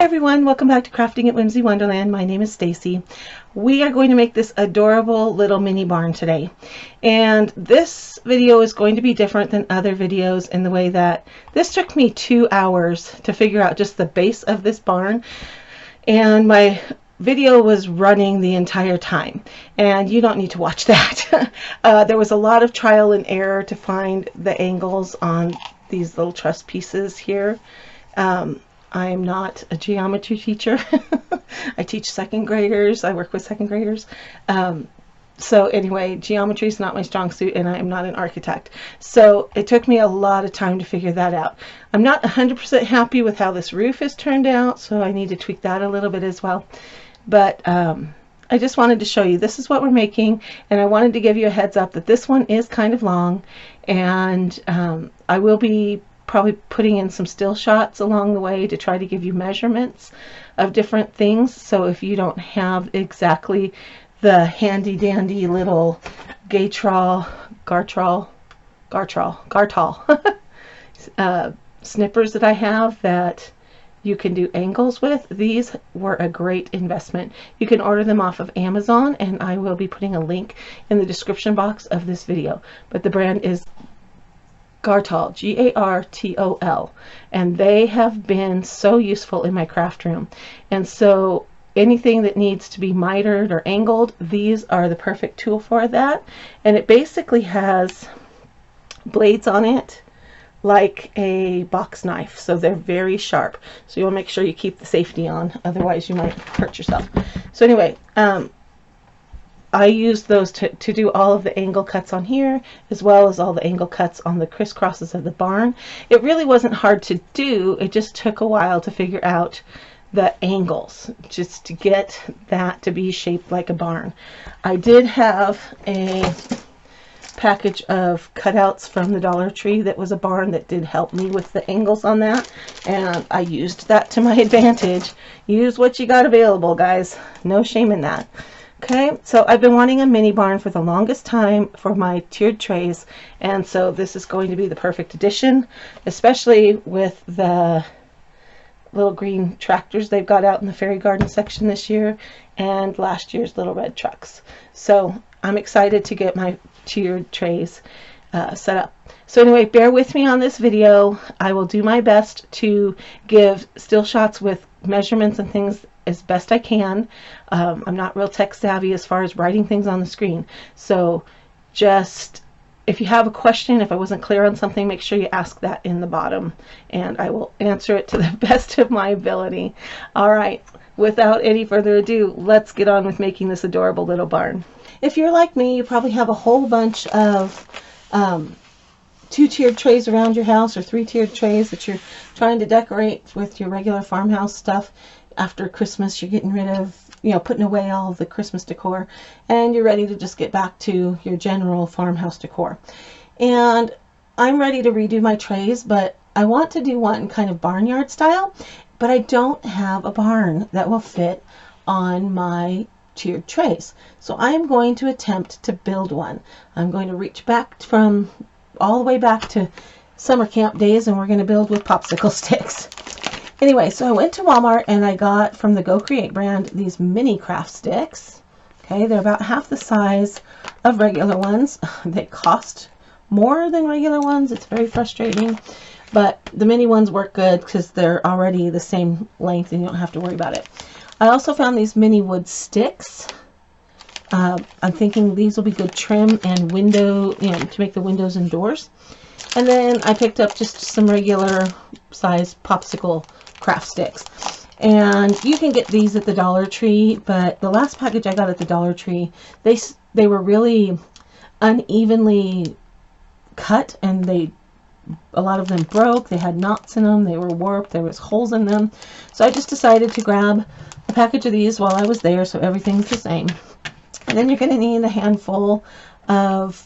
Everyone, welcome back to Crafting at Whimsy Wonderland. My name is Stacy. We are going to make this adorable little mini barn today. And this video is going to be different than other videos in the way that this took me 2 hours to figure out just the base of this barn. And my video was running the entire time. And you don't need to watch that. There was a lot of trial and error to find the angles on these little truss pieces here. I am not a geometry teacher. I teach second graders. I work with second graders. So anyway, geometry is not my strong suit, and I am not an architect. So it took me a lot of time to figure that out. I'm not 100% happy with how this roof has turned out, so I need to tweak that a little bit as well. But I just wanted to show you this is what we're making, and I wanted to give you a heads up that this one is kind of long, and I will be probably putting in some still shots along the way to try to give you measurements of different things. So if you don't have exactly the handy dandy little gartol snippers that I have that you can do angles with, these were a great investment. You can order them off of Amazon, and I will be putting a link in the description box of this video. But the brand is Gartol, G-A-R-T-O-L, and they have been so useful in my craft room. And so anything that needs to be mitered or angled, these are the perfect tool for that. And it basically has blades on it like a box knife, so they're very sharp. So you want to make sure you keep the safety on, otherwise you might hurt yourself. So anyway, I use those to do all of the angle cuts on here, as well as all the angle cuts on the crisscrosses of the barn. It really wasn't hard to do, it just took a while to figure out the angles, just to get that to be shaped like a barn. I did have a package of cutouts from the Dollar Tree that was a barn that did help me with the angles on that, and I used that to my advantage. Use what you got available, guys. No shame in that. Okay, so I've been wanting a mini barn for the longest time for my tiered trays, and so this is going to be the perfect addition, especially with the little green tractors they've got out in the fairy garden section this year, and last year's little red trucks. So I'm excited to get my tiered trays set up. So anyway, bear with me on this video. I will do my best to give still shots with measurements and things as best I can. I'm not real tech savvy as far as writing things on the screen. So just, if you have a question, if I wasn't clear on something, make sure you ask that in the bottom, and I will answer it to the best of my ability. All right, without any further ado, let's get on with making this adorable little barn. If you're like me, you probably have a whole bunch of 2-tiered trays around your house, or 3-tiered trays that you're trying to decorate with your regular farmhouse stuff. After Christmas, you're getting rid of, putting away all of the Christmas decor, and you're ready to just get back to your general farmhouse decor. And I'm ready to redo my trays, but I want to do one kind of barnyard style, but I don't have a barn that will fit on my tiered trays. So I am going to attempt to build one. I'm going to reach back from all the way back to summer camp days, and we're going to build with popsicle sticks. Anyway, so I went to Walmart and I got from the Go Create brand these mini craft sticks. Okay, they're about half the size of regular ones. They cost more than regular ones. It's very frustrating, but the mini ones work good because they're already the same length and you don't have to worry about it. I also found these mini wood sticks. I'm thinking these will be good trim and window, to make the windows and doors. And then I picked up just some regular size popsicle craft sticks, and you can get these at the Dollar Tree, but the last package I got at the Dollar Tree, they were really unevenly cut, and a lot of them broke. They had knots in them, they were warped, there was holes in them. So I just decided to grab a package of these while I was there, so everything's the same. And then you're going to need a handful of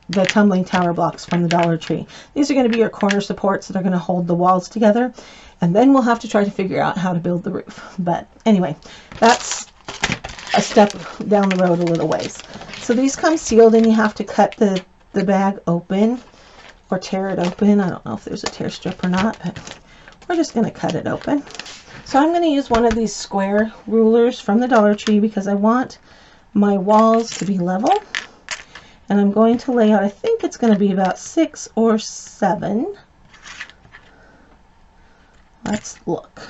the tumbling tower blocks from the Dollar Tree. These are going to be your corner supports that are going to hold the walls together, and then we'll have to try to figure out how to build the roof. But anyway, that's a step down the road a little ways. So these come sealed, and you have to cut the bag open or tear it open. I don't know if there's a tear strip or not, but we're just going to cut it open. So I'm going to use one of these square rulers from the Dollar Tree because I want my walls to be level. And I'm going to lay out, I think it's going to be about 6 or 7. Let's look.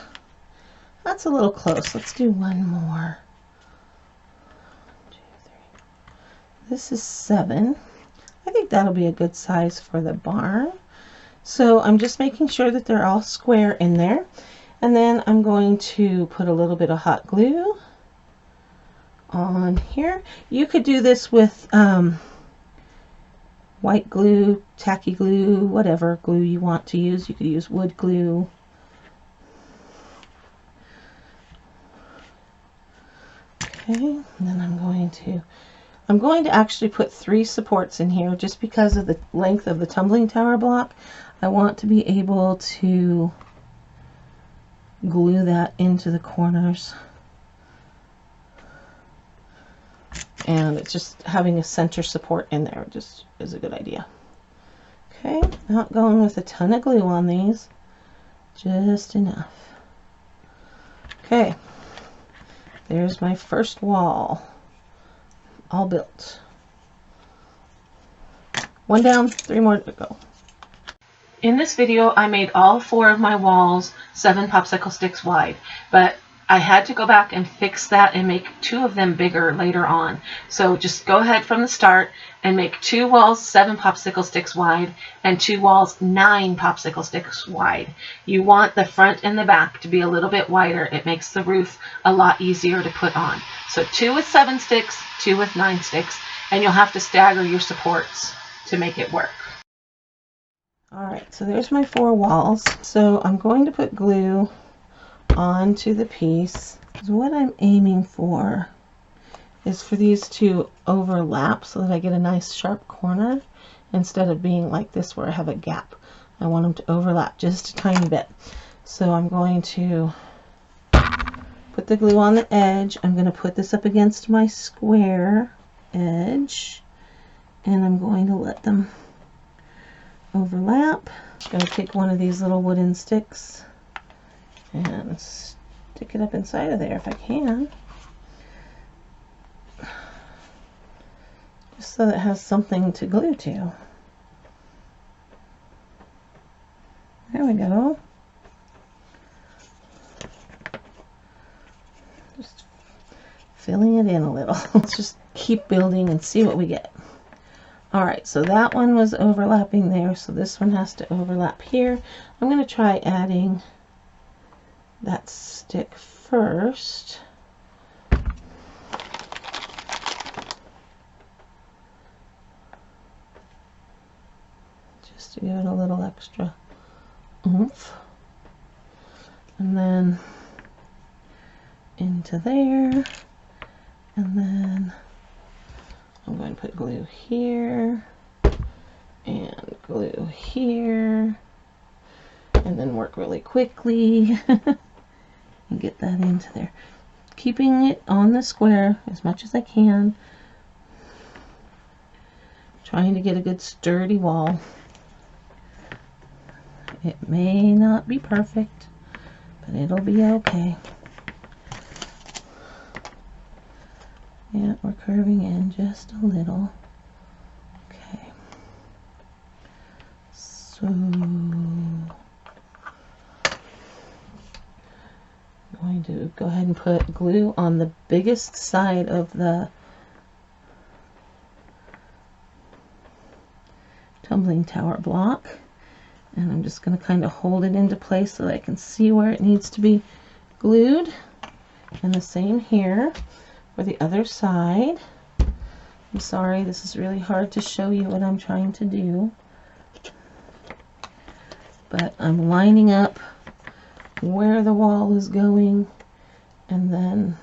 That's a little close. Let's do one more. 1, 2, 3. This is 7. I think that'll be a good size for the barn. So I'm just making sure that they're all square in there. And then I'm going to put a little bit of hot glue on here. You could do this with white glue, tacky glue, whatever glue you want to use. You could use wood glue. Okay, and then I'm going to actually put 3 supports in here just because of the length of the tumbling tower block. I want to be able to glue that into the corners. And it's just having a center support in there just is a good idea. Okay, not going with a ton of glue on these, just enough. Okay, there's my first wall, all built. 1 down, 3 more to go. In this video, I made all 4 of my walls 7 popsicle sticks wide, but I had to go back and fix that and make 2 of them bigger later on. So just go ahead from the start and make 2 walls 7 popsicle sticks wide and 2 walls 9 popsicle sticks wide. You want the front and the back to be a little bit wider. It makes the roof a lot easier to put on. So 2 with 7 sticks, 2 with 9 sticks, and you'll have to stagger your supports to make it work. Alright, so there's my 4 walls. So I'm going to put glue onto the piece. So what I'm aiming for is for these to overlap so that I get a nice sharp corner instead of being like this where I have a gap. I want them to overlap just a tiny bit. So I'm going to put the glue on the edge. I'm going to put this up against my square edge and I'm going to let them overlap. I'm going to take one of these little wooden sticks and stick it up inside of there if I can, just so that it has something to glue to. There we go. Just filling it in a little. Let's just keep building and see what we get. Alright, so that one was overlapping there, so this one has to overlap here. I'm going to try adding that stick first. Just to give it a little extra oomph. And then into there. And then I'm going to put glue here and glue here and then work really quickly and get that into there. Keeping it on the square as much as I can. Trying to get a good sturdy wall. It may not be perfect, but it'll be okay. Yeah, we're curving in just a little. Okay. So I'm going to go ahead and put glue on the biggest side of the tumbling tower block. And I'm just going to kind of hold it into place so that I can see where it needs to be glued. And the same here for the other side. I'm sorry, this is really hard to show you what I'm trying to do. But I'm lining up where the wall is going and then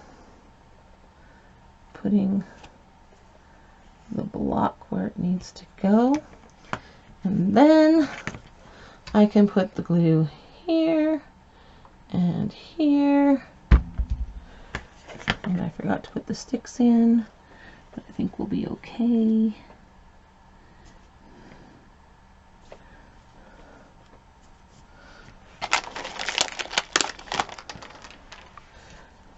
putting the block where it needs to go. And then I can put the glue here and here. And I forgot to put the sticks in, but I think we'll be okay.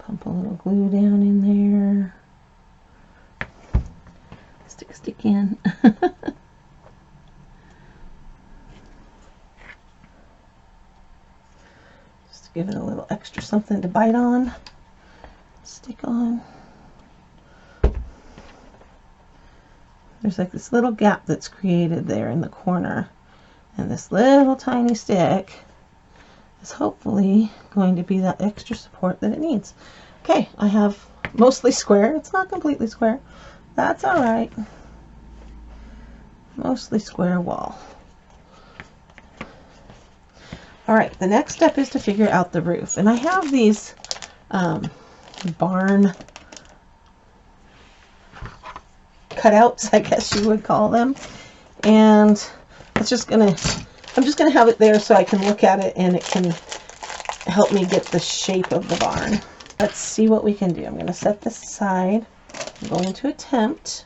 Pump a little glue down in there. Stick in. Just to give it a little extra something to bite on. Stick on. There's like this little gap that's created there in the corner, and this little tiny stick is hopefully going to be that extra support that it needs. Okay, I have mostly square. It's not completely square. That's all right. Mostly square wall. All right, the next step is to figure out the roof. And I have these barn cutouts, I guess you would call them. And I'm just gonna have it there so I can look at it and it can help me get the shape of the barn. Let's see what we can do. I'm gonna set this aside. I'm going to attempt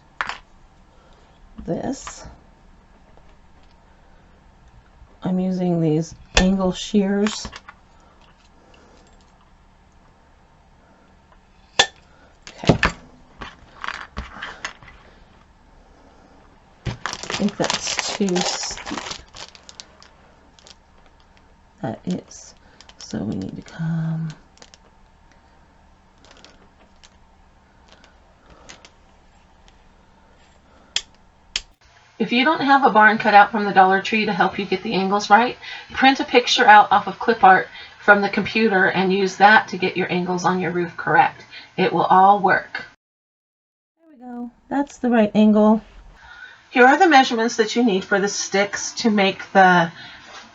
this. I'm using these angle shears. Okay. I think that's too steep. That is. So we need to come. If you don't have a barn cut out from the Dollar Tree to help you get the angles right, print a picture out off of clip art from the computer and use that to get your angles on your roof correct. It will all work. There we go. That's the right angle. Here are the measurements that you need for the sticks to make the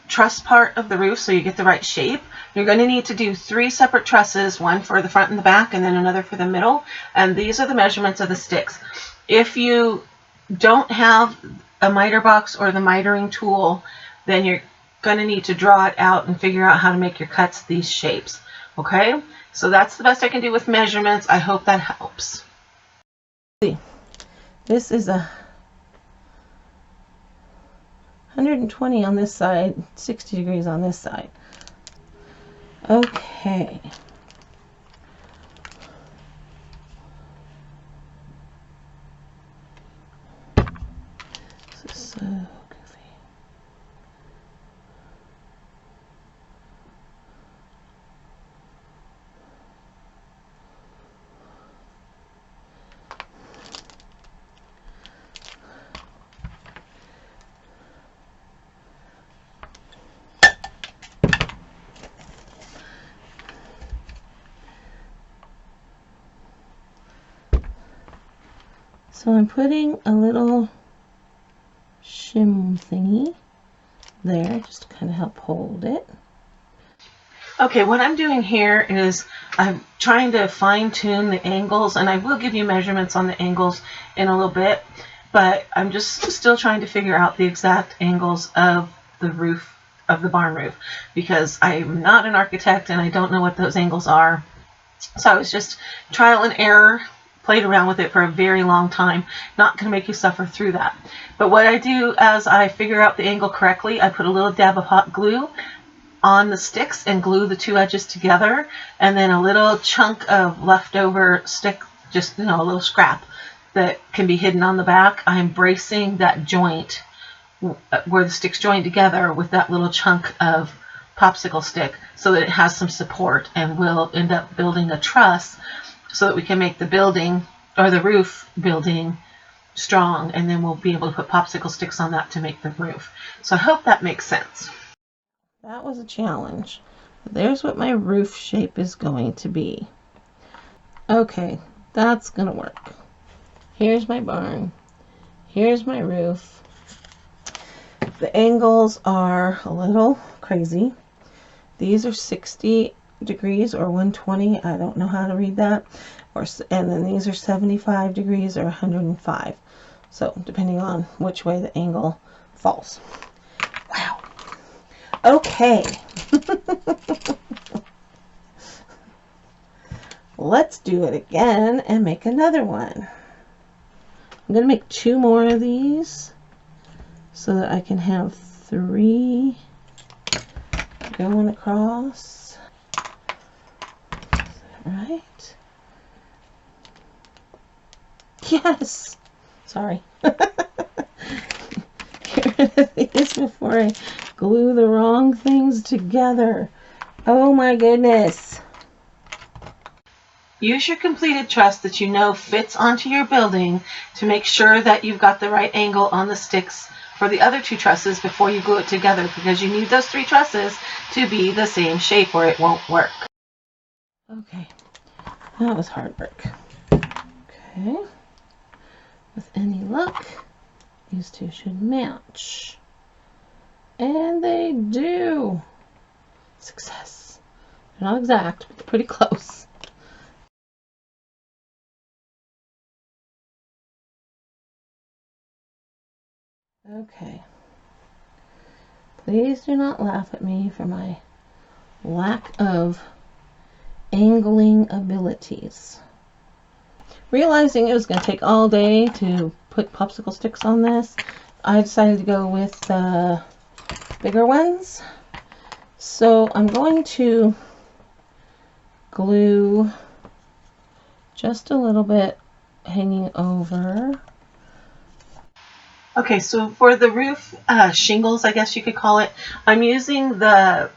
truss part of the roof so you get the right shape. You're going to need to do 3 separate trusses, one for the front and the back and then another for the middle. And these are the measurements of the sticks. If you don't have a miter box or the mitering tool, then you're going to need to draw it out and figure out how to make your cuts these shapes. Okay, so that's the best I can do with measurements. I hope that helps. This is a 120 on this side, 60 degrees on this side. Okay. This is so goofy. So I'm putting a little shim thingy there just to kind of help hold it. Okay, what I'm doing here is I'm trying to fine-tune the angles, and I will give you measurements on the angles in a little bit, but I'm just still trying to figure out the exact angles of the roof, of the barn roof, because I'm not an architect and I don't know what those angles are. So I was just trial and error, played around with it for a very long time. Not going to make you suffer through that. But what I do as I figure out the angle correctly, I put a little dab of hot glue on the sticks and glue the 2 edges together, and then a little chunk of leftover stick, just, you know, a little scrap that can be hidden on the back. I'm bracing that joint where the sticks join together with that little chunk of popsicle stick so that it has some support, and we'll end up building a truss so that we can make the building, or the roof building, strong, and then we'll be able to put popsicle sticks on that to make the roof. So I hope that makes sense. That was a challenge. There's what my roof shape is going to be. Okay, that's gonna work. Here's my barn. Here's my roof. The angles are a little crazy. These are 60 degrees or 120. I don't know how to read that. And then these are 75 degrees or 105. So depending on which way the angle falls. Wow. Okay. Let's do it again and make another one. I'm going to make 2 more of these so that I can have 3 going across. Right? Yes! Sorry. Get rid of these before I glue the wrong things together. Oh my goodness. Use your completed truss that you know fits onto your building to make sure that you've got the right angle on the sticks for the other 2 trusses before you glue it together, because you need those 3 trusses to be the same shape or it won't work. Okay, that was hard work. Okay, with any luck, these 2 should match. And they do. Success. They're not exact, but they're pretty close. Okay. Please do not laugh at me for my lack of angling abilities. Realizing it was going to take all day to put popsicle sticks on this, I decided to go with the bigger ones. So I'm going to glue just a little bit hanging over. Okay, so for the roof shingles, I guess you could call it, I'm using the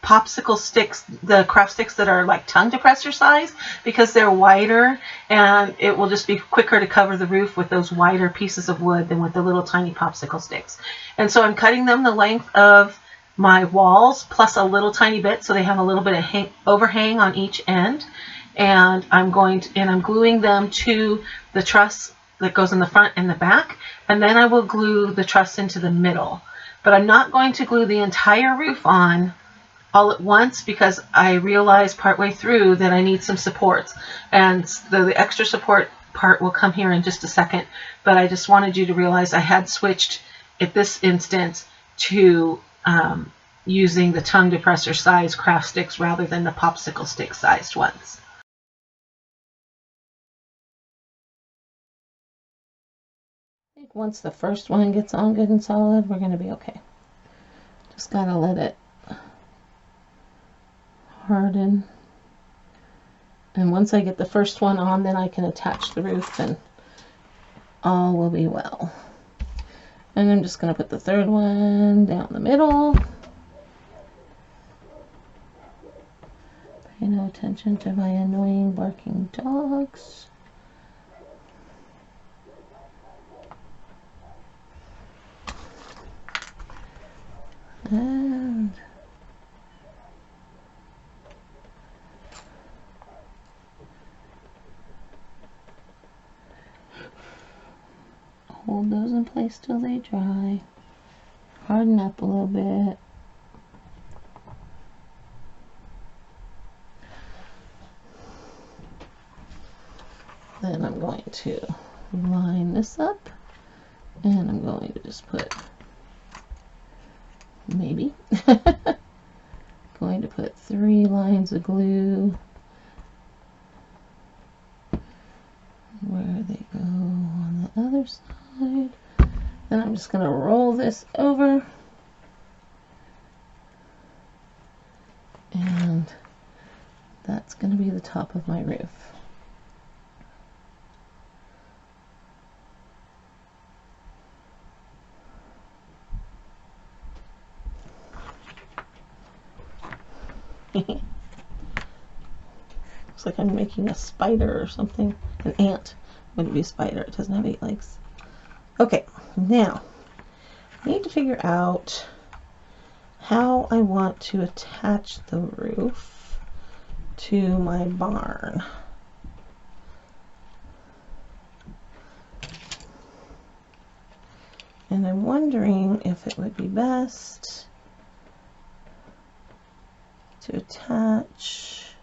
popsicle sticks, the craft sticks that are like tongue depressor size, because they're wider and it will just be quicker to cover the roof with those wider pieces of wood than with the little tiny popsicle sticks. And so I'm cutting them the length of my walls plus a little tiny bit, so they have a little bit of overhang on each end. And I'm gluing them to the truss that goes in the front and the back, and then I will glue the truss into the middle. But I'm not going to glue the entire roof on all at once, because I realized partway through that I need some supports, and the extra support part will come here in just a second. But I just wanted you to realize I had switched at this instance to using the tongue depressor size craft sticks rather than the popsicle stick sized ones. I think once the first one gets on good and solid, we're going to be okay. Just gotta let it harden. And once I get the first one on, then I can attach the roof and all will be well. And I'm just going to put the third one down the middle. Pay no attention to my annoying barking dogs. And hold those in place till they dry. Harden up a little bit. Then I'm going to line this up, and I'm going to just put going to put 3 lines of glue where they go on the other side. Then I'm just going to roll this over, and that's going to be the top of my roof. Looks like I'm making a spider or something. An ant. Wouldn't be a spider. It doesn't have 8 legs. Okay, now I need to figure out how I want to attach the roof to my barn. And I'm wondering if it would be best to attach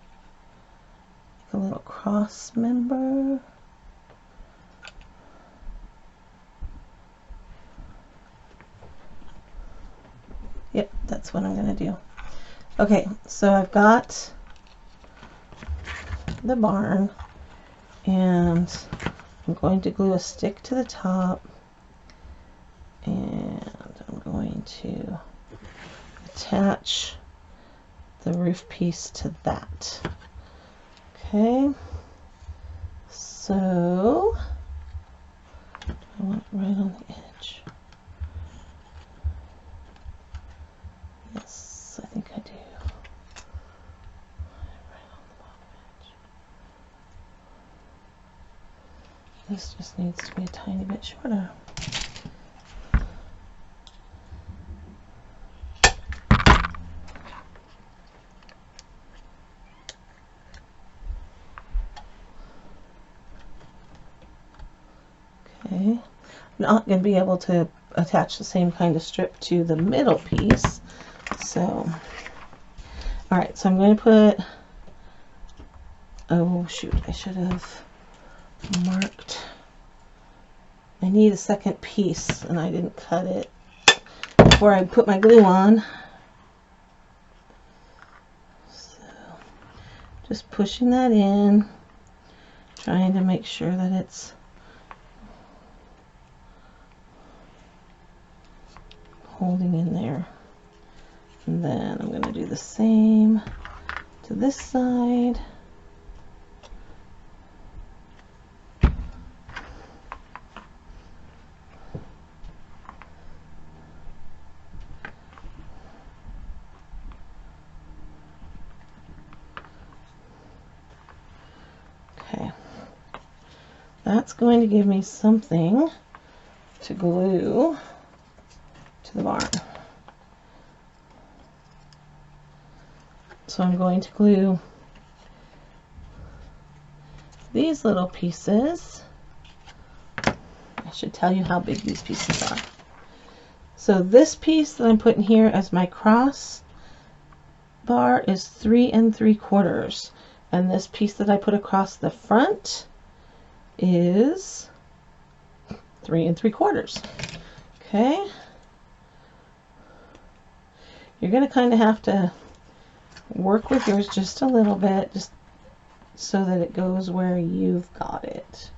like a little cross member. Yep, that's what I'm going to do. Okay, so I've got the barn, and I'm going to glue a stick to the top, and I'm going to attach the roof piece to that. Okay, so I want it right on the edge. Yes, I think I do. Right on the bottom edge. This just needs to be a tiny bit shorter. Okay, I'm not going to be able to attach the same kind of strip to the middle piece, so alright, so I'm going to put, oh shoot, I should have marked, I need a second piece and I didn't cut it before I put my glue on. So just pushing that in, trying to make sure that it's holding in there. And then I'm going to do the same to this side. Okay, that's going to give me something to glue to the barn. So I'm going to glue these little pieces. I should tell you how big these pieces are. So this piece that I'm putting here as my cross bar is 3 3/4, and this piece that I put across the front is 3 3/4. Okay, you're going to kind of have to work with yours just a little bit, just so that it goes where you've got it.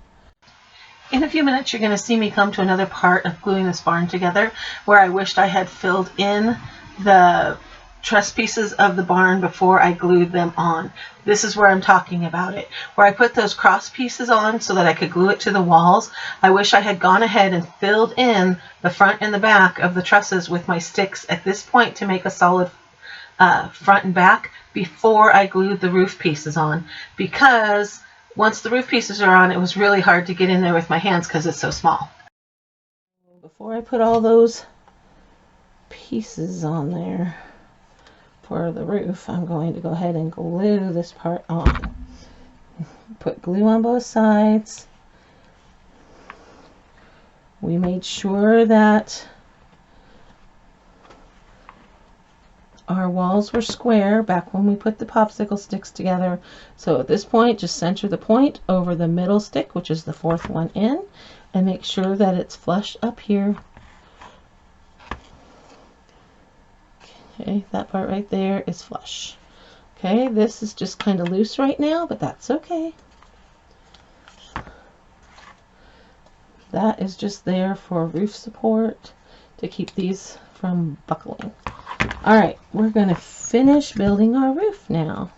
In a few minutes, you're going to see me come to another part of gluing this barn together where I wished I had filled in the truss pieces of the barn before I glued them on. This is where I'm talking about it, where I put those cross pieces on so that I could glue it to the walls. I wish I had gone ahead and filled in the front and the back of the trusses with my sticks at this point to make a solid front and back before I glued the roof pieces on, because once the roof pieces are on, it was really hard to get in there with my hands because it's so small. Before I put all those pieces on there for the roof, I'm going to go ahead and glue this part on. Put glue on both sides. We made sure that our walls were square back when we put the popsicle sticks together. So at this point, just center the point over the middle stick, which is the 4th one in, and make sure that it's flush up here. Okay, that part right there is flush. Okay, this is just kind of loose right now, but that's okay. That is just there for roof support to keep these from buckling. Alright, we're going to finish building our roof now.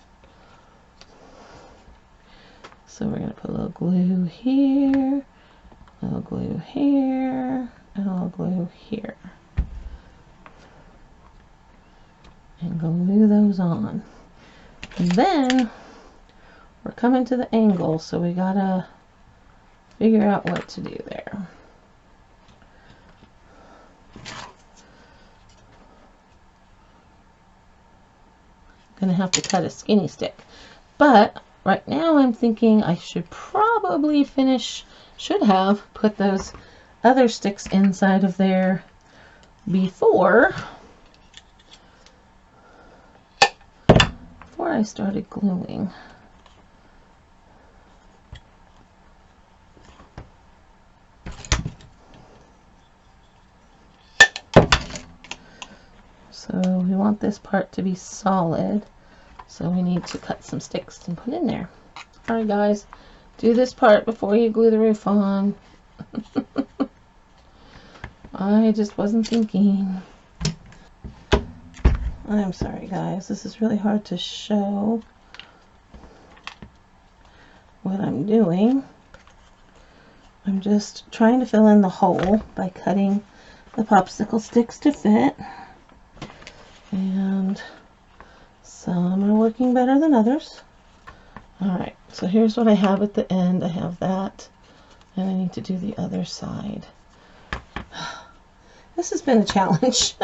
So we're going to put a little glue here, a little glue here, and a little glue here. And glue those on. And then we're coming to the angle, so we gotta figure out what to do there. Gonna have to cut a skinny stick, but right now I'm thinking I should probably should have put those other sticks inside of there before I started gluing. So we want this part to be solid, so we need to cut some sticks and put in there. Alright guys, do this part before you glue the roof on. I just wasn't thinking. I'm sorry guys, this is really hard to show. what I'm doing, I'm just trying to fill in the hole by cutting the popsicle sticks to fit. And some are working better than others. Alright, so here's what I have at the end. I have that, and I need to do the other side. This has been a challenge.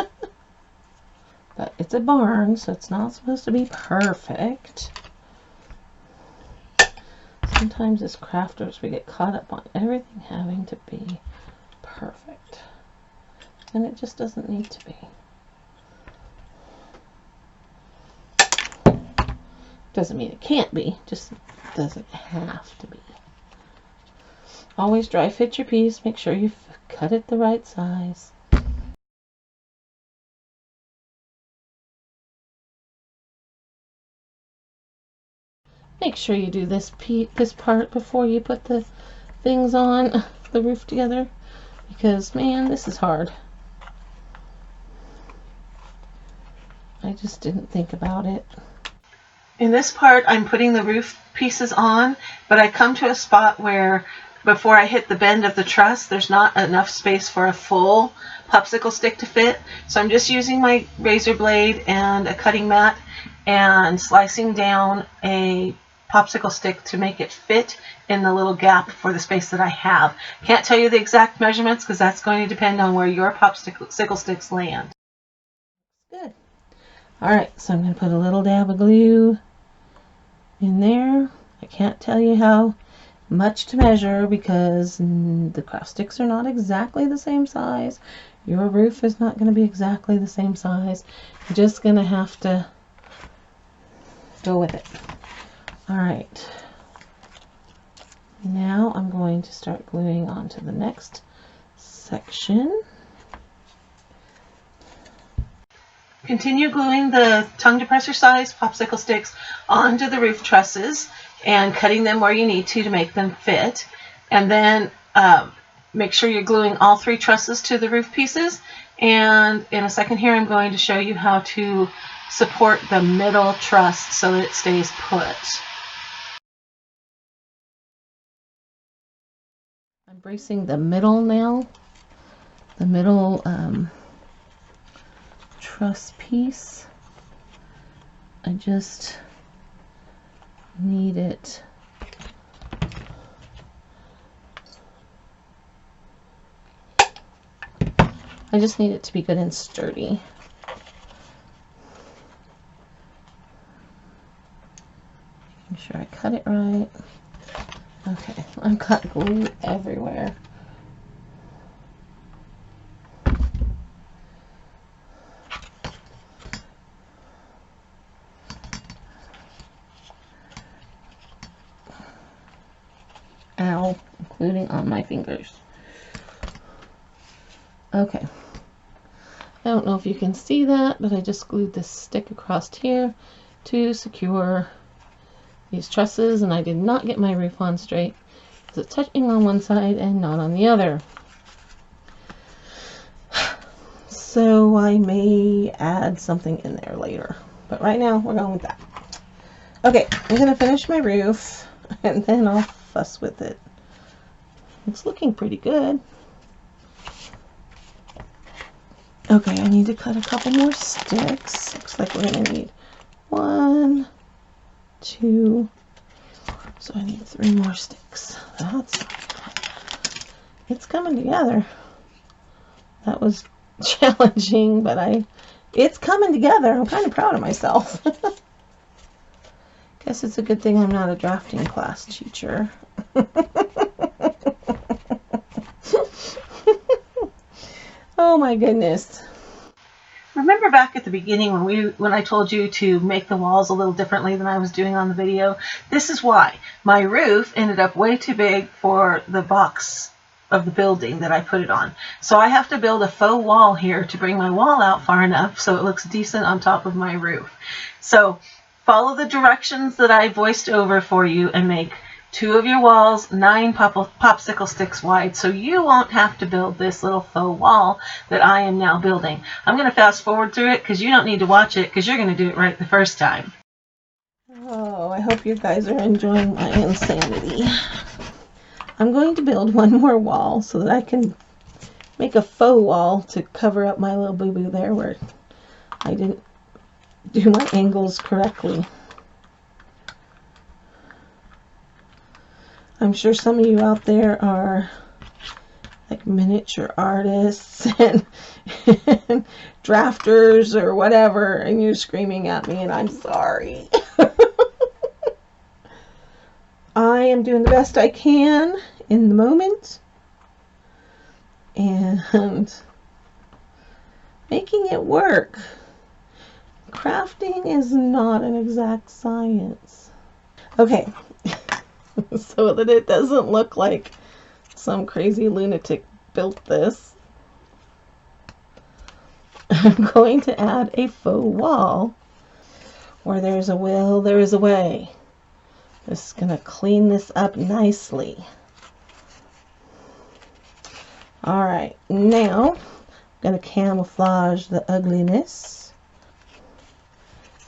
But it's a barn, so it's not supposed to be perfect. Sometimes as crafters we get caught up on everything having to be perfect. And it just doesn't need to be. Doesn't mean it can't be, just doesn't have to be. Always dry fit your piece. Make sure you cut it the right size. Make sure you do this part before you put the things on the roof together, because man, this is hard. I just didn't think about it. In this part, I'm putting the roof pieces on, but I come to a spot where before I hit the bend of the truss, there's not enough space for a full popsicle stick to fit. So I'm just using my razor blade and a cutting mat and slicing down a popsicle stick to make it fit in the little gap for the space that I have. Can't tell you the exact measurements because that's going to depend on where your popsicle sticks land. Good. Alright, so I'm going to put a little dab of glue in there. I can't tell you how much to measure because the craft sticks are not exactly the same size. Your roof is not going to be exactly the same size. You're just going to have to go with it. Alright, now I'm going to start gluing onto the next section. Continue gluing the tongue depressor size popsicle sticks onto the roof trusses and cutting them where you need to make them fit. And then make sure you're gluing all 3 trusses to the roof pieces. And in a second here, I'm going to show you how to support the middle truss so that it stays put. I'm bracing the middle now, the middle truss piece. I just need it to be good and sturdy. Making sure I cut it right. Okay, I've got glue everywhere. Ow, including on my fingers. Okay. I don't know if you can see that, but I just glued this stick across here to secure these trusses, and I did not get my roof on straight because it's touching on one side and not on the other. So I may add something in there later, but right now we're going with that. Okay, I'm going to finish my roof and then I'll fuss with it. It's looking pretty good. Okay, I need to cut a couple more sticks. Looks like we're going to need 1, 2, so I need 3 more sticks. It's coming together. That was challenging, but it's coming together. I'm kind of proud of myself. Guess it's a good thing I'm not a drafting class teacher. Oh my goodness. Remember back at the beginning when I told you to make the walls a little differently than I was doing on the video? This is why. My roof ended up way too big for the box of the building that I put it on. So I have to build a faux wall here to bring my wall out far enough so it looks decent on top of my roof. So follow the directions that I voiced over for you and make 2 of your walls 9 popsicle sticks wide, so you won't have to build this little faux wall that I am now building. I'm going to fast forward through it because you don't need to watch it because you're going to do it right the first time. Oh, I hope you guys are enjoying my insanity. I'm going to build one more wall so that I can make a faux wall to cover up my little boo-boo there where I didn't do my angles correctly. I'm sure some of you out there are like miniature artists and drafters or whatever, and you're screaming at me, and I'm sorry. I am doing the best I can in the moment and making it work. Crafting is not an exact science. Okay, so that it doesn't look like some crazy lunatic built this, I'm going to add a faux wall. Where there's a will, there is a way. Just going to clean this up nicely. Alright, now I'm going to camouflage the ugliness.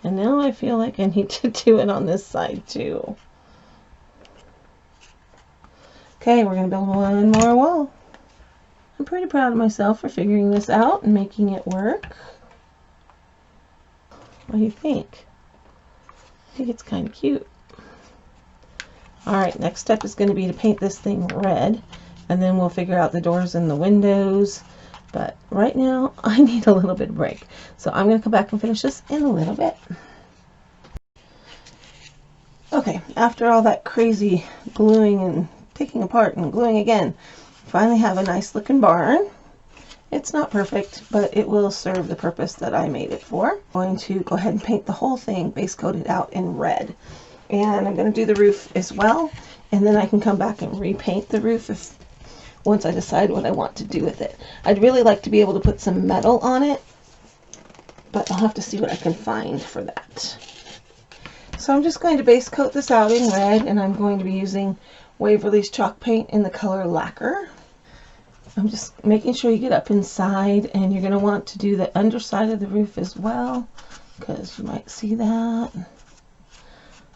And now I feel like I need to do it on this side too. Okay, we're going to build one more wall. I'm pretty proud of myself for figuring this out and making it work. What do you think? I think it's kind of cute. Alright, next step is going to be to paint this thing red, and then we'll figure out the doors and the windows. But right now, I need a little bit of break. So I'm going to come back and finish this in a little bit. Okay, after all that crazy gluing and taking apart and gluing again, finally have a nice looking barn. It's not perfect, but it will serve the purpose that I made it for. I'm going to go ahead and paint the whole thing base coated out in red. And I'm going to do the roof as well, and then I can come back and repaint the roof once I decide what I want to do with it. I'd really like to be able to put some metal on it, but I'll have to see what I can find for that. So I'm just going to base coat this out in red, and I'm going to be using Waverly's chalk paint in the color Lacquer. I'm just making sure you get up inside, and you're going to want to do the underside of the roof as well, because you might see that.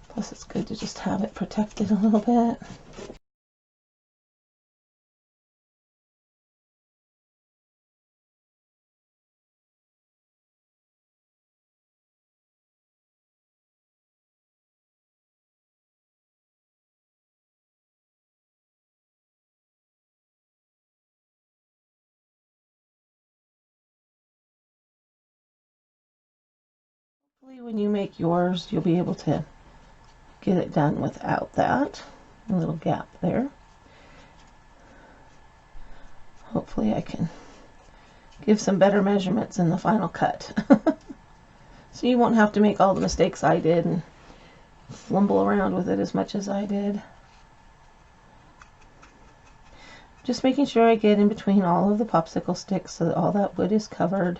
Plus it's good to just have it protected a little bit. Hopefully when you make yours, you'll be able to get it done without that. A little gap there. Hopefully I can give some better measurements in the final cut. So you won't have to make all the mistakes I did and flumble around with it as much as I did. Just making sure I get in between all of the popsicle sticks so that all that wood is covered.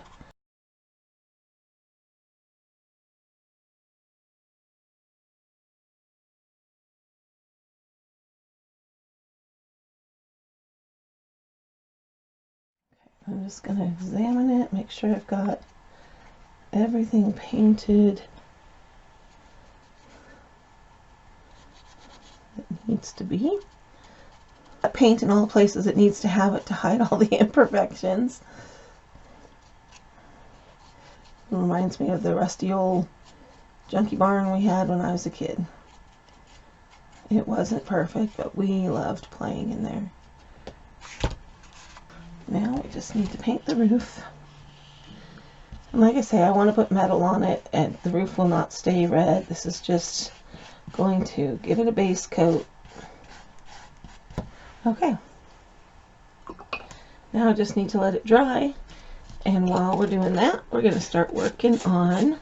I'm just going to examine it, make sure I've got everything painted that needs to be. Paint in all the places it needs to have it to hide all the imperfections. It reminds me of the rusty old junky barn we had when I was a kid. It wasn't perfect, but we loved playing in there. Now we just need to paint the roof. And like I say, I want to put metal on it, and the roof will not stay red. This is just going to give it a base coat. Okay. Now I just need to let it dry. And while we're doing that, we're going to start working on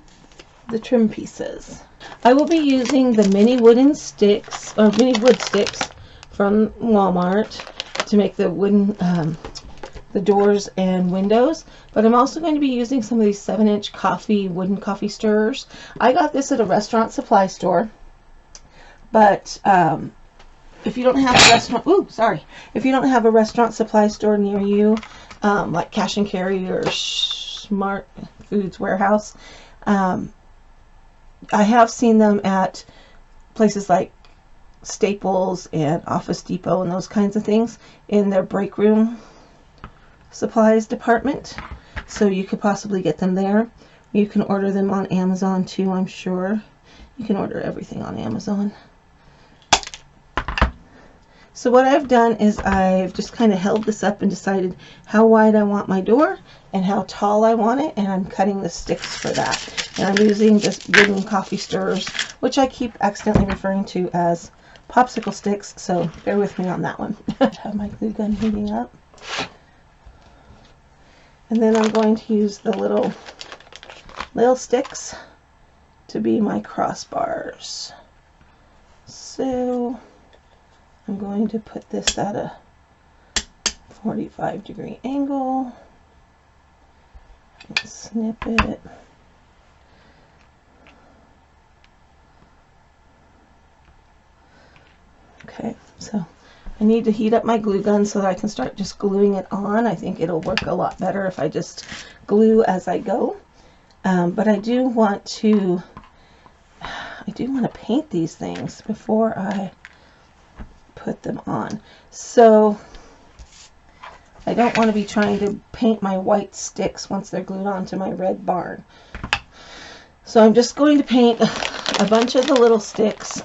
the trim pieces. I will be using the mini wooden sticks, or mini wood sticks from Walmart to make the wooden the doors and windows, but I'm also going to be using some of these 7-inch wooden coffee stirrers. I got this at a restaurant supply store, but if you don't have a restaurant, if you don't have a restaurant supply store near you, like Cash and Carry or Smart Foods Warehouse, I have seen them at places like Staples and Office Depot and those kinds of things in their break room supplies department. So you could possibly get them there. You can order them on Amazon too, I'm sure. You can order everything on Amazon. So what I've done is I've just kind of held this up and decided how wide I want my door and how tall I want it, and I'm cutting the sticks for that. And I'm using just wooden coffee stirrers, which I keep accidentally referring to as popsicle sticks, so bear with me on that one. I have my glue gun heating up. And then I'm going to use the little sticks to be my crossbars. So I'm going to put this at a 45-degree angle and snip it. Okay, so I need to heat up my glue gun so that I can start just gluing it on. I think it'll work a lot better if I just glue as I go. But I do want to paint these things before I put them on. So I don't want to be trying to paint my white sticks once they're glued onto my red barn. So I'm just going to paint a bunch of the little sticks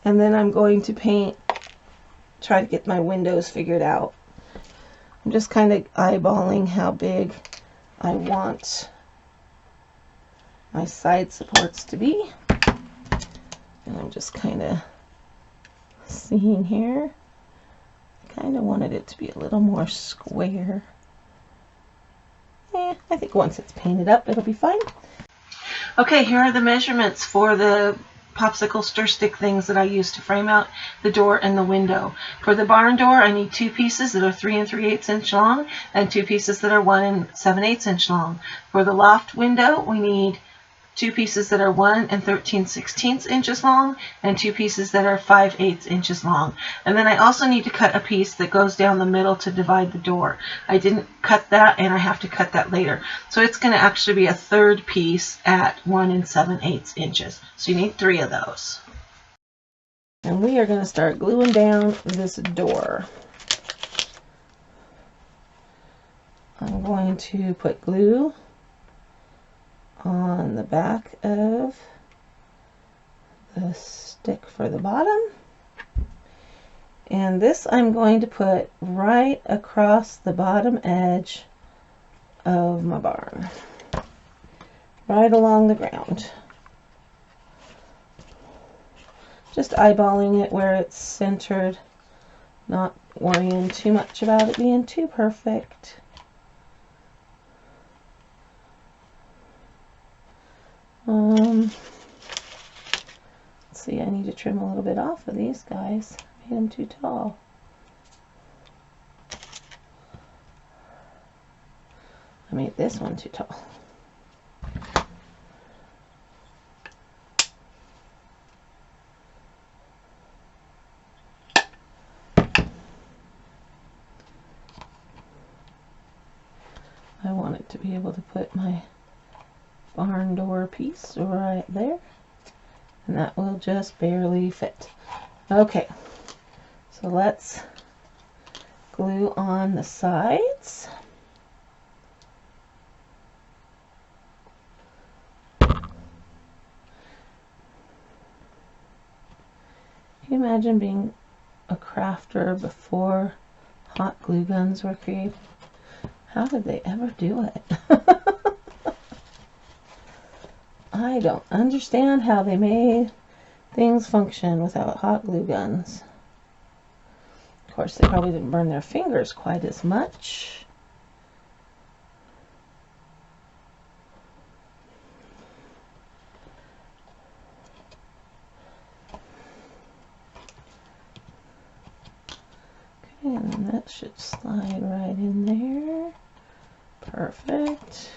and then I'm going to try to get my windows figured out. I'm just kind of eyeballing how big I want my side supports to be. And I'm just kind of seeing here. I kind of wanted it to be a little more square. I think once it's painted up, it'll be fine. Okay, here are the measurements for the popsicle stir stick things that I use to frame out the door and the window. For the barn door, I need 2 pieces that are 3 3/8 inch long and 2 pieces that are 1 7/8 inch long. For the loft window, we need 2 pieces that are 1 13/16 inches long and 2 pieces that are 5/8 inches long. And then I also need to cut a piece that goes down the middle to divide the door. I didn't cut that and I have to cut that later. So it's going to actually be a third piece at 1 7/8 inches. So you need 3 of those. And we are going to start gluing down this door. I'm going to put glue on the back of the stick for the bottom, and this I'm going to put right across the bottom edge of my barn, right along the ground, just eyeballing it where it's centered, not worrying too much about it being too perfect. Let's see, I need to trim a little bit off of these guys. I made them too tall. I made this one too tall. I wanted to be able to put my barn door piece right there, and that will just barely fit. Okay, so let's glue on the sides. Can you imagine being a crafter before hot glue guns were created? How did they ever do it? I don't understand how they made things function without hot glue guns. Of course, they probably didn't burn their fingers quite as much. Okay, and that should slide right in there. Perfect.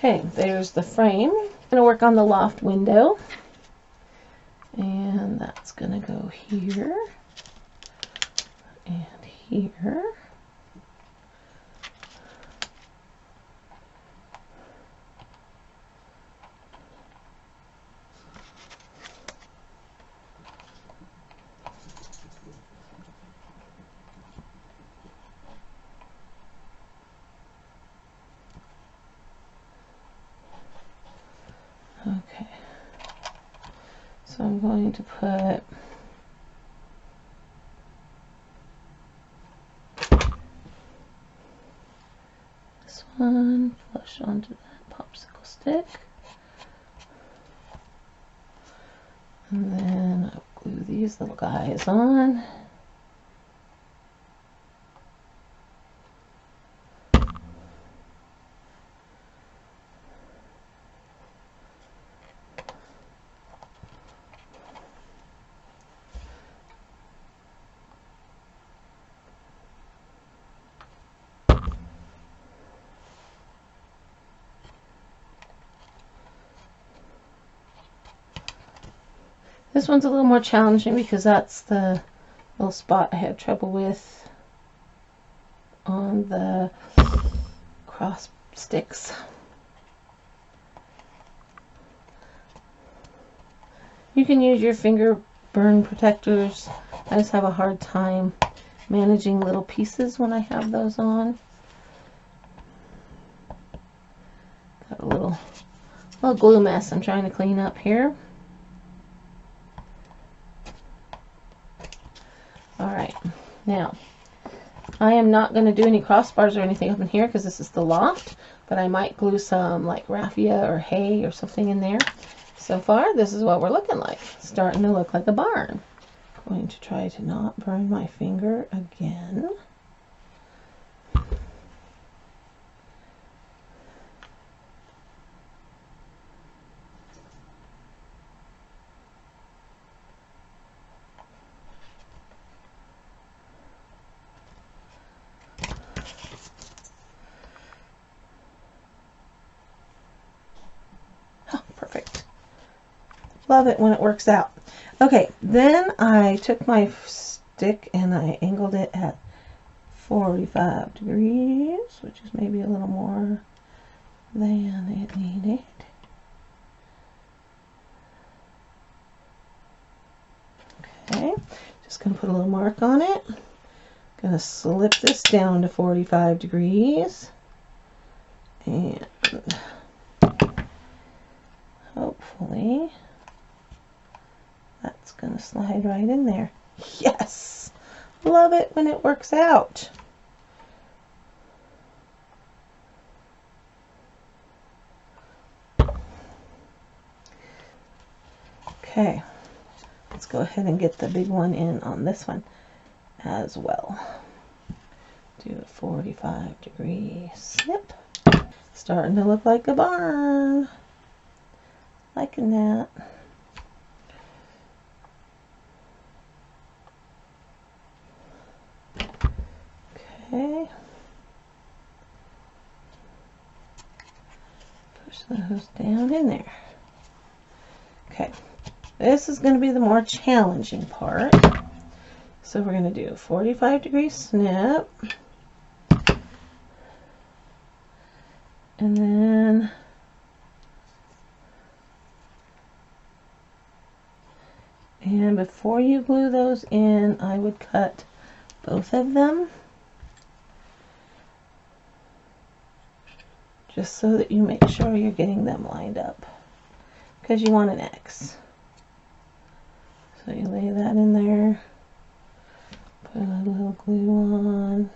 Okay, there's the frame. going to work on the loft window, and that's going to go here and here. Okay, so I'm going to put this one flush onto that popsicle stick, and then I'll glue these little guys on. This one's a little more challenging because that's the little spot I had trouble with on the cross sticks. You can use your finger burn protectors. I just have a hard time managing little pieces when I have those on. Got a little glue mess I'm trying to clean up here. Alright, now I am not going to do any crossbars or anything up in here because this is the loft, but I might glue some like raffia or hay or something in there. So far, this is what we're looking like. Starting to look like a barn. I'm going to try to not burn my finger again. Perfect. Love it when it works out. Okay, then I took my stick and I angled it at 45 degrees, which is maybe a little more than it needed. Okay, just going to put a little mark on it. Going to slip this down to 45 degrees. And hopefully that's going to slide right in there. Yes! Love it when it works out. Okay, let's go ahead and get the big one in on this one as well. Do a 45-degree snip. Starting to look like a barn. Liking that. Okay. Push those down in there. Okay. This is going to be the more challenging part. So we're going to do a 45-degree snip. And then before you glue those in, I would cut both of them, just so that you make sure you're getting them lined up, because you want an X. So you lay that in there, put a little glue on,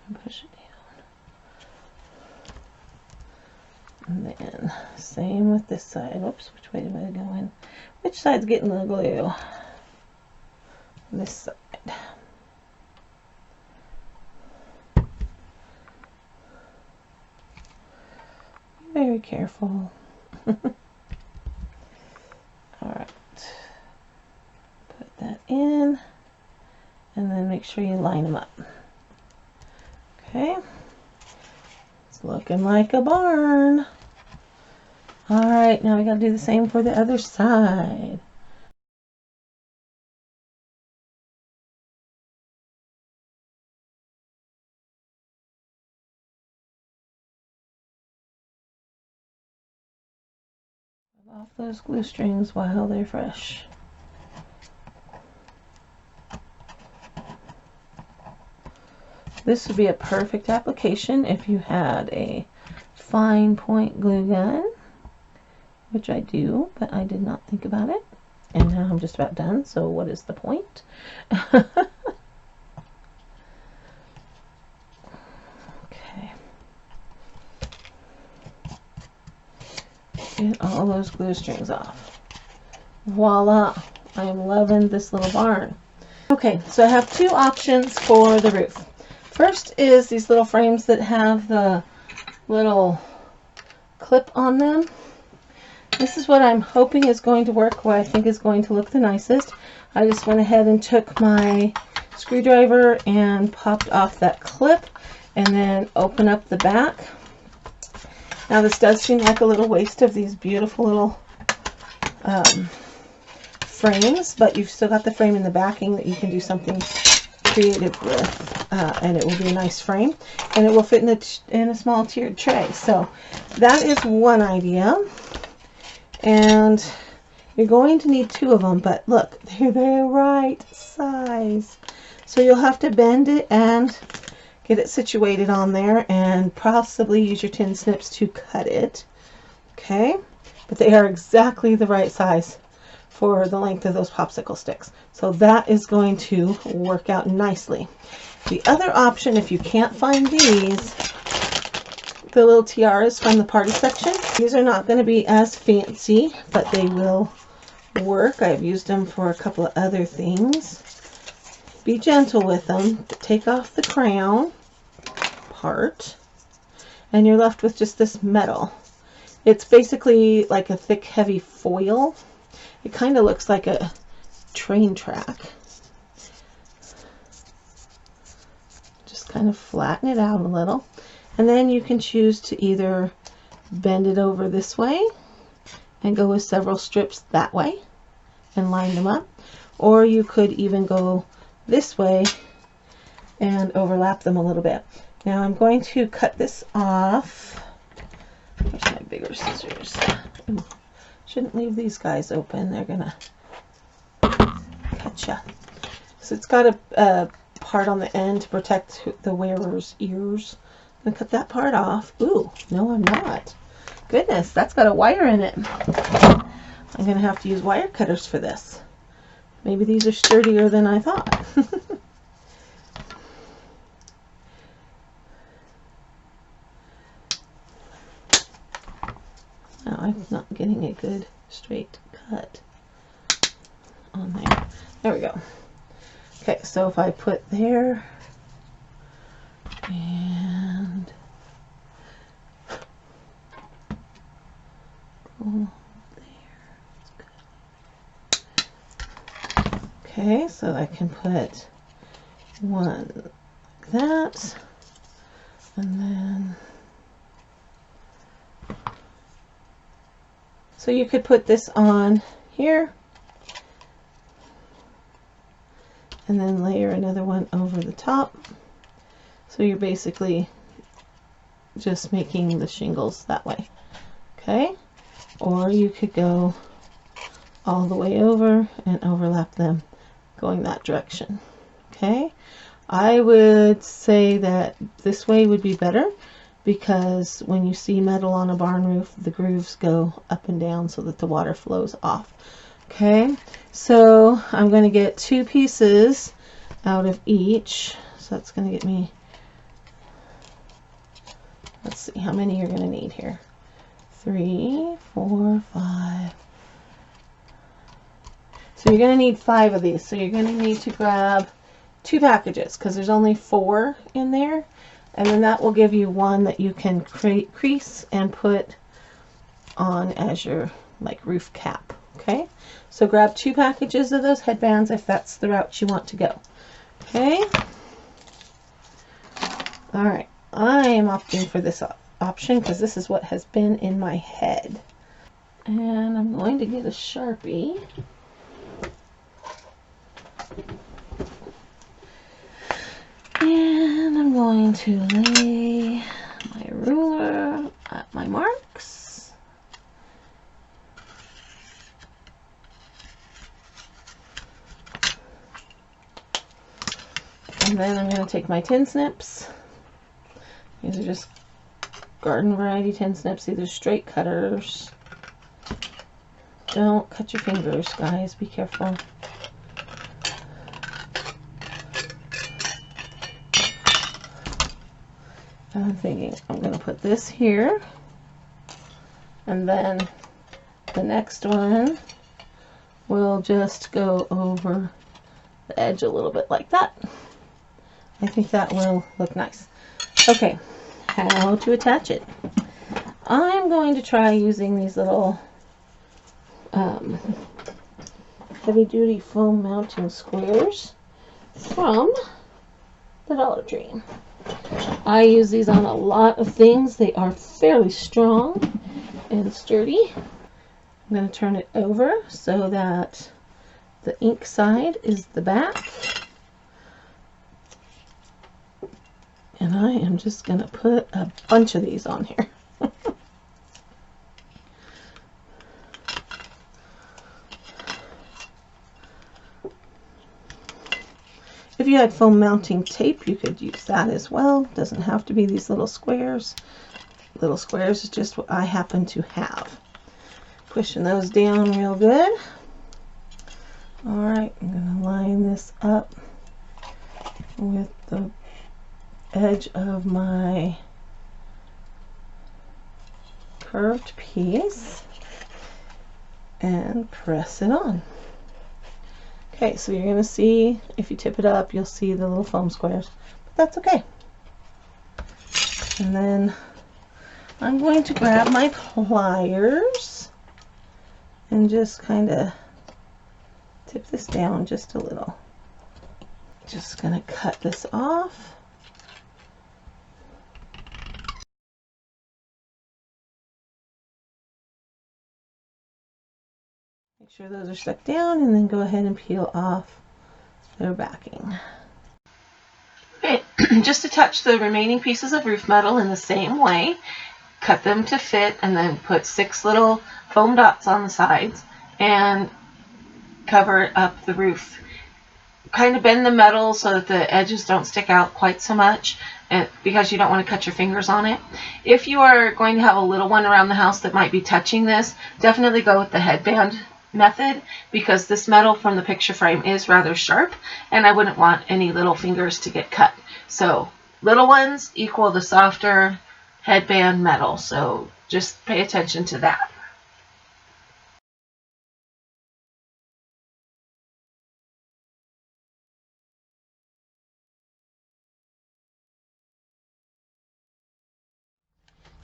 and push it down. And then same with this side. Whoops, which way did I go in? Which side's getting the glue? This side. Be very careful. Alright. Put that in. make sure you line them up. Okay, it's looking like a barn. All right, now we got to do the same for the other side. Off those glue strings while they're fresh. This would be a perfect application if you had a fine point glue gun, which I do, but I did not think about it. And now I'm just about done, so what is the point? Okay. Get all those glue strings off. Voila! I am loving this little barn. Okay, so I have two options for the roof. First is these little frames that have the little clip on them. This is what I'm hoping is going to work, what I think is going to look the nicest. I just went ahead and took my screwdriver and popped off that clip and then open up the back. Now this does seem like a little waste of these beautiful little frames, but you've still got the frame in the backing that you can do something creative with, and it will be a nice frame, and it will fit in a small tiered tray. So that is one idea, and you're going to need two of them, but look, they're the right size, so you'll have to bend it and get it situated on there and possibly use your tin snips to cut it. Okay, but they are exactly the right size for the length of those popsicle sticks. So that is going to work out nicely. The other option, if you can't find these, the little tiaras from the party section, these are not going to be as fancy, but they will work. I've used them for a couple of other things. Be gentle with them. Take off the crown part, and you're left with just this metal. It's basically like a thick, heavy foil. It kind of looks like a train track. Just kind of flatten it out a little, and then you can choose to either bend it over this way and go with several strips that way and line them up, or you could even go this way and overlap them a little bit. Now I'm going to cut this off. Where's my bigger scissors? Ooh. Shouldn't leave these guys open. They're gonna cut ya. So it's got a part on the end to protect the wearer's ears. I'm gonna cut that part off. Ooh, no, I'm not. Goodness, that's got a wire in it. I'm gonna have to use wire cutters for this. Maybe these are sturdier than I thought. Now I'm not getting a good straight cut on there. There we go. Okay, so if I put there and pull there. Okay, so I can put one like that, and then so you could put this on here and then layer another one over the top. So you're basically just making the shingles that way. Okay, or you could go all the way over and overlap them going that direction. Okay, I would say that this way would be better, because when you see metal on a barn roof, the grooves go up and down so that the water flows off. Okay, so I'm going to get 2 pieces out of each. So that's going to get me, let's see how many you're going to need here. 3, 4, 5. So you're going to need 5 of these. So you're going to need to grab 2 packages, because there's only 4 in there. And then that will give you one that you can crease and put on as your like roof cap. Okay, so grab 2 packages of those headbands if that's the route you want to go. Okay. All right. I am opting for this option because this is what has been in my head. And I'm going to get a Sharpie. And I'm going to lay my ruler at my marks. And then I'm going to take my tin snips. These are just garden variety tin snips. These are straight cutters. Don't cut your fingers, guys. Be careful. And I'm thinking I'm going to put this here. And then the next one will just go over the edge a little bit like that. I think that will look nice. Okay, how to attach it. I'm going to try using these little heavy duty foam mounting squares from the Dollar Tree. I use these on a lot of things. They are fairly strong and sturdy. I'm going to turn it over so that the ink side is the back. And I am just going to put a bunch of these on here. If you had foam mounting tape, you could use that as well. It doesn't have to be these little squares. Little squares is just what I happen to have. Pushing those down real good. Alright, I'm going to line this up with the edge of my curved piece and press it on. Okay, so you're going to see, if you tip it up, you'll see the little foam squares, but that's okay. And then I'm going to grab my pliers and just kind of tip this down just a little. Just going to cut this off. Make sure those are stuck down and then go ahead and peel off their backing. Okay, just to touch the remaining pieces of roof metal in the same way, cut them to fit and then put 6 little foam dots on the sides and cover up the roof. Kind of bend the metal so that the edges don't stick out quite so much, and because you don't want to cut your fingers on it. If you are going to have a little one around the house that might be touching this, definitely go with the headband method, because this metal from the picture frame is rather sharp and I wouldn't want any little fingers to get cut. So little ones equal the softer headband metal, so just pay attention to that.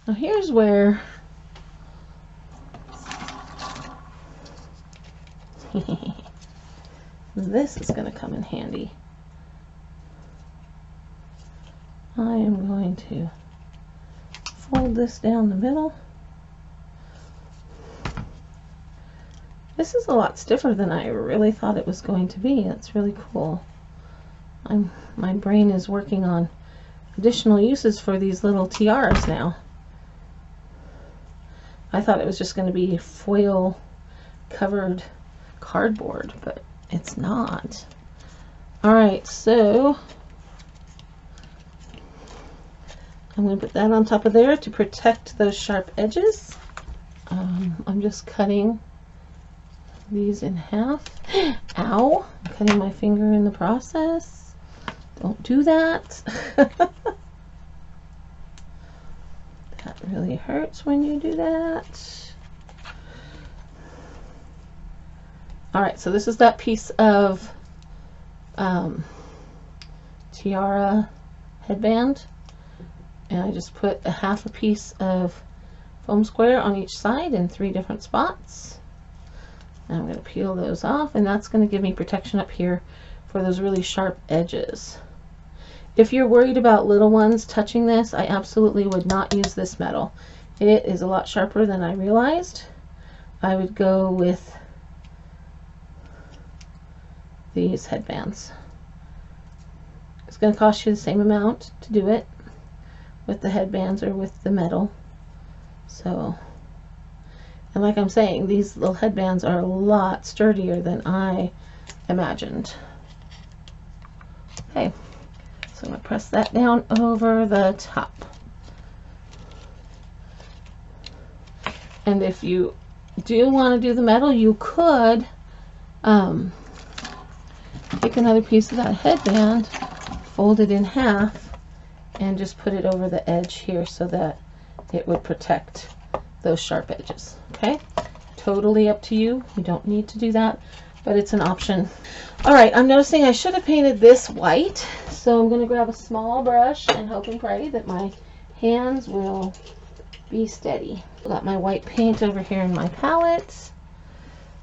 Now here's where this is going to come in handy. I am going to fold this down the middle. This is a lot stiffer than I really thought it was going to be. That's really cool. My brain is working on additional uses for these little tiaras now. I thought it was just going to be foil covered cardboard, but it's not. Alright, so I'm going to put that on top of there to protect those sharp edges. I'm just cutting these in half. Ow! I'm cutting my finger in the process. Don't do that. That really hurts when you do that. Alright, so this is that piece of tiara headband, and I just put a half a piece of foam square on each side in 3 different spots. And I'm going to peel those off, and that's going to give me protection up here for those really sharp edges. If you're worried about little ones touching this, I absolutely would not use this metal. It is a lot sharper than I realized. I would go with these headbands. It's going to cost you the same amount to do it with the headbands or with the metal. So, and like I'm saying, these little headbands are a lot sturdier than I imagined. Okay, so I'm going to press that down over the top. And if you do want to do the metal, you could take another piece of that headband, fold it in half, and just put it over the edge here so that it would protect those sharp edges. Okay, totally up to you. You don't need to do that, but it's an option. All right, I'm noticing I should have painted this white, so I'm going to grab a small brush and hope and pray that my hands will be steady. Got my white paint over here in my palette,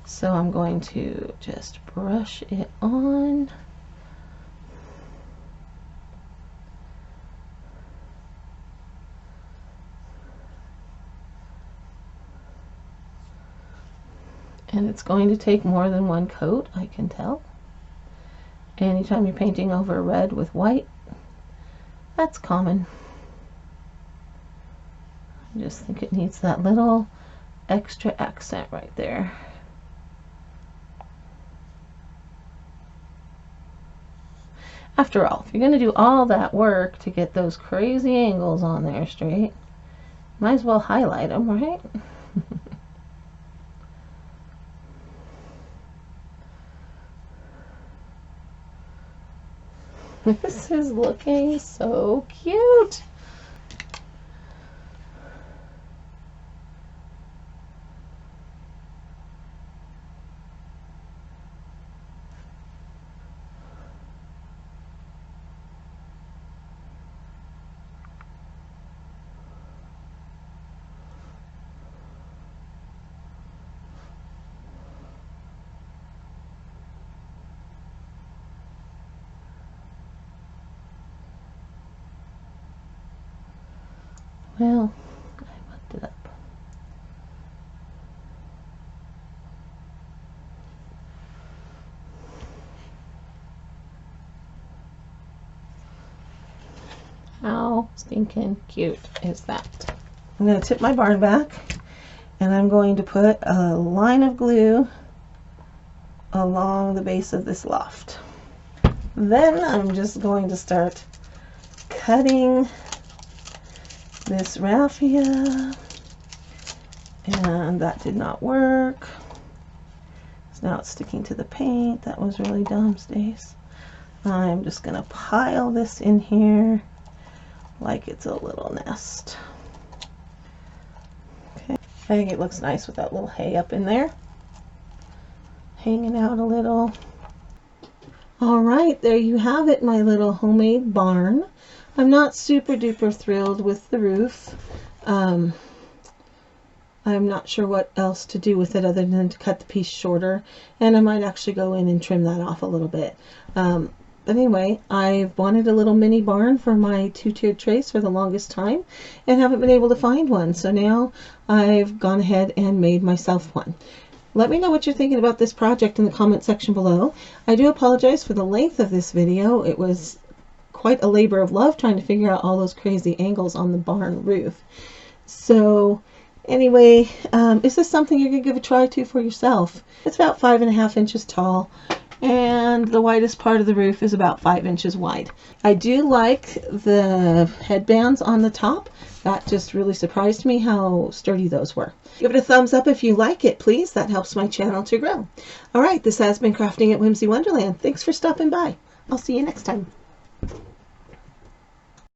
so I'm going to just brush it on. And it's going to take more than one coat, I can tell. Anytime you're painting over red with white, that's common. I just think it needs that little extra accent right there. After all, if you're going to do all that work to get those crazy angles on there straight, might as well highlight them, right? This is looking so cute. Well, I mucked it up. How stinking cute is that? I'm going to tip my barn back, and I'm going to put a line of glue along the base of this loft. Then I'm just going to start cutting this raffia, and that did not work. So now it's sticking to the paint. That was really dumb, Stace. I'm just gonna pile this in here like it's a little nest. Okay, I think it looks nice with that little hay up in there, hanging out a little. All right, there you have it, my little homemade barn. I'm not super duper thrilled with the roof. I'm not sure what else to do with it other than to cut the piece shorter, and I might actually go in and trim that off a little bit. But anyway, I've wanted a little mini barn for my two-tiered trace for the longest time and haven't been able to find one, so now I've gone ahead and made myself one. Let me know what you're thinking about this project in the comment section below. I do apologize for the length of this video. It was quite a labor of love trying to figure out all those crazy angles on the barn roof. So anyway, is this something you're gonna give a try to for yourself? It's about 5.5 inches tall, and the widest part of the roof is about 5 inches wide. I do like the headbands on the top. That just really surprised me how sturdy those were. Give it a thumbs up if you like it, please. That helps my channel to grow. All right, this has been Crafting at Whimsy Wonderland. Thanks for stopping by. I'll see you next time.